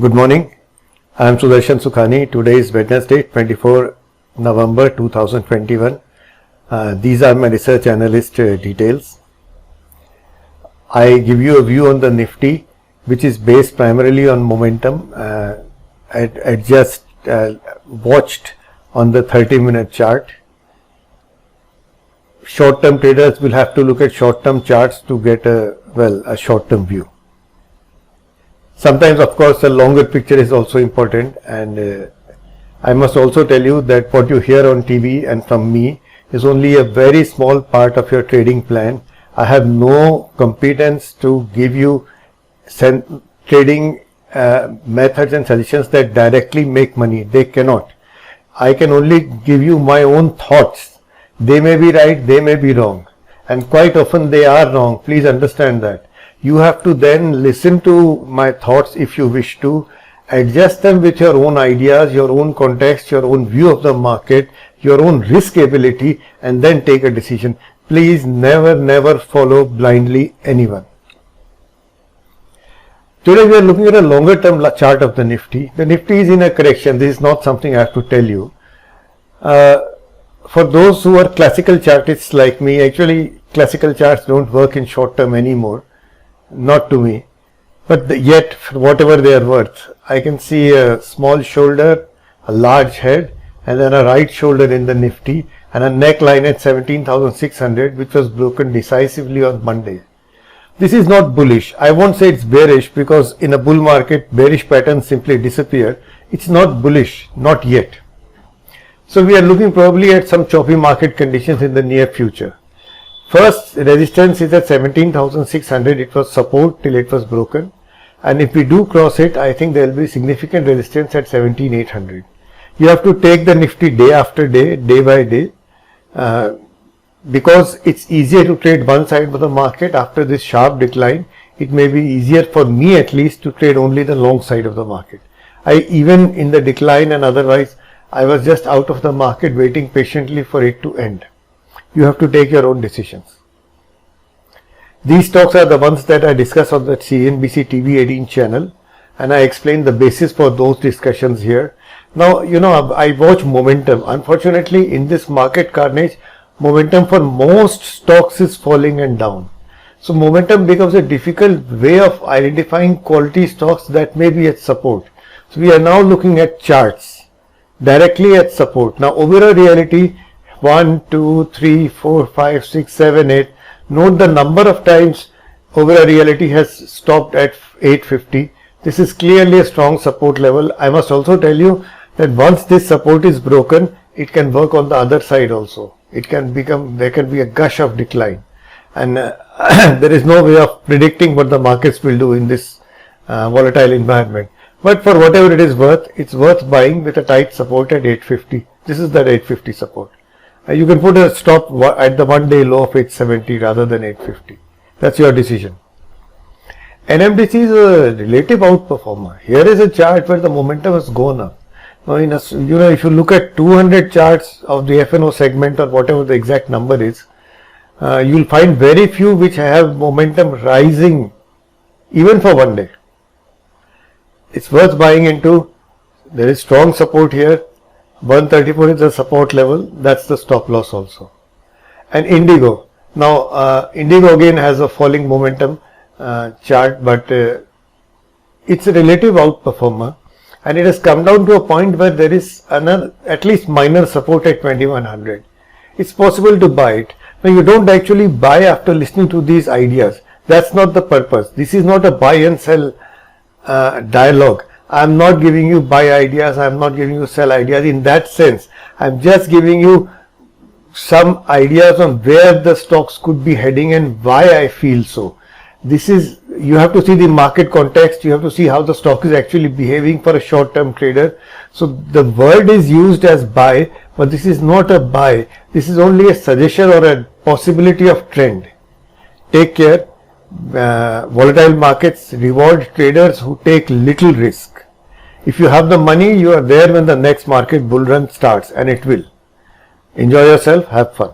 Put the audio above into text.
Good morning. I am Sudarshan Sukhani. Today is Wednesday, 24 November 2021. These are my research analyst details. I give you a view on the Nifty, which is based primarily on momentum. I just watched on the 30-minute chart. Short-term traders will have to look at short-term charts to get a short-term view. Sometimes, of course, a longer picture is also important, and I must also tell you that what you hear on TV and from me is only a very small part of your trading plan. I have no competence to give you trading methods and suggestions that directly make money. They cannot. I can only give you my own thoughts. They may be right, they may be wrong, and quite often they are wrong. Please understand that. You have to then listen to my thoughts if you wish to, adjust them with your own ideas, your own context, your own view of the market, your own risk ability, and then take a decision. Please never follow blindly anyone. Today we are looking at a longer term chart of the Nifty. The Nifty is in a correction. This is not something I have to tell you. For those who are classical chartists like me, actually classical charts don't work in short term anymore. Not to me, but yet whatever they are worth, I can see a small shoulder, a large head, and then a right shoulder in the Nifty, and a neckline at 17,600, which was broken decisively on Monday. This is not bullish. I won't say it's bearish, because in a bull market bearish patterns simply disappear. It's not bullish, not yet. So we are looking probably at some choppy market conditions in the near future. First resistance is at 17,600. It was support till it was broken, and if we do cross it, I think there will be significant resistance at 17,800. You have to take the Nifty day after day, day by day, because it's easier to trade one side of the market. After this sharp decline, it may be easier for me at least to trade only the long side of the market. Even in the decline and otherwise, I was just out of the market waiting patiently for it to end. You have to take your own decisions. These stocks are the ones that I discuss on the CNBC TV 18 channel, and I explain the basis for those discussions here. Now, I watch momentum. Unfortunately, in this market carnage, momentum for most stocks is falling and down. So momentum becomes a difficult way of identifying quality stocks that may be at support. So we are now looking at charts directly at support. Now, overall reality, 1, 2, 3, 4, 5, 6, 7, 8. Note the number of times overall reality has stopped at 850. This is clearly a strong support level. I must also tell you that once this support is broken, it can work on the other side also. There can be a gush of decline, and there is no way of predicting what the markets will do in this volatile environment. But for whatever it is worth, it's worth buying with a tight support at 850. This is that 850 support. You can put a stop at the one-day low of 870 rather than 850. That's your decision. NMDC is a relative outperformer. Here is a chart where the momentum has gone up. Now, if you look at 200 charts of the FNO segment or whatever the exact number is, you will find very few which have momentum rising even for one day. It's worth buying into. There is strong support here. 134 is the support level. That's the stop loss also. And Indigo. Now, Indigo again has a falling momentum chart, but it's a relative outperformer, and it has come down to a point where there is another, at least minor support at 2100. It's possible to buy it. Now, you don't actually buy after listening to these ideas. That's not the purpose. This is not a buy and sell dialogue. I'm not giving you buy ideas, I'm not giving you sell ideas in that sense. I'm just giving you some ideas on where the stocks could be heading and why I feel so. You have to see the market context, you have to see how the stock is actually behaving for a short-term trader. So the word is used as buy, but this is not a buy. This is only a suggestion or a possibility of trend. Take care. Volatile markets reward traders who take little risk. If you have the money, you are there when the next market bull run starts, and it will. Enjoy yourself, have fun.